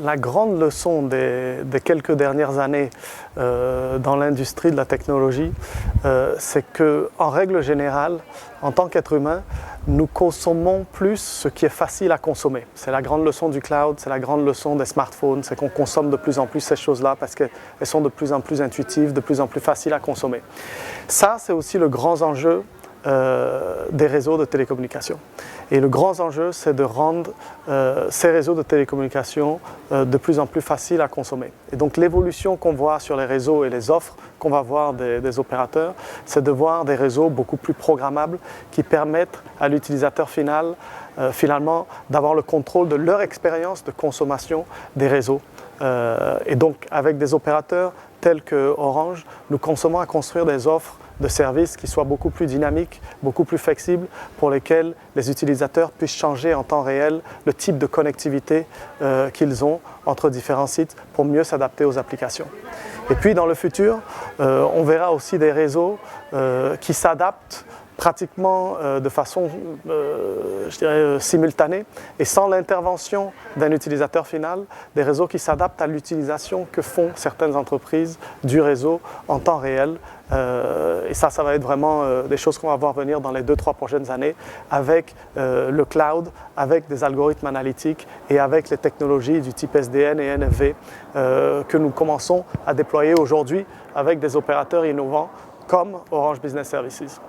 La grande leçon des quelques dernières années dans l'industrie de la technologie, c'est qu'en règle générale, en tant qu'être humain, nous consommons plus ce qui est facile à consommer. C'est la grande leçon du cloud, c'est la grande leçon des smartphones, c'est qu'on consomme de plus en plus ces choses-là parce qu'elles sont de plus en plus intuitives, de plus en plus faciles à consommer. Ça, c'est aussi le grand enjeu des réseaux de télécommunications. Et le grand enjeu, c'est de rendre ces réseaux de télécommunications de plus en plus faciles à consommer. Et donc l'évolution qu'on voit sur les réseaux et les offres qu'on va voir des opérateurs, c'est de voir des réseaux beaucoup plus programmables qui permettent à l'utilisateur final, finalement, d'avoir le contrôle de leur expérience de consommation des réseaux. Et donc avec des opérateurs tels que Orange, nous consommons à construire des offres de services qui soient beaucoup plus dynamiques, beaucoup plus flexibles, pour lesquels les utilisateurs puissent changer en temps réel le type de connectivité qu'ils ont entre différents sites pour mieux s'adapter aux applications. Et puis dans le futur, on verra aussi des réseaux qui s'adaptent pratiquement de façon, je dirais, simultanée et sans l'intervention d'un utilisateur final, des réseaux qui s'adaptent à l'utilisation que font certaines entreprises du réseau en temps réel. Et ça va être vraiment des choses qu'on va voir venir dans les 2-3 prochaines années avec le cloud, avec des algorithmes analytiques et avec les technologies du type SDN et NFV que nous commençons à déployer aujourd'hui avec des opérateurs innovants comme Orange Business Services.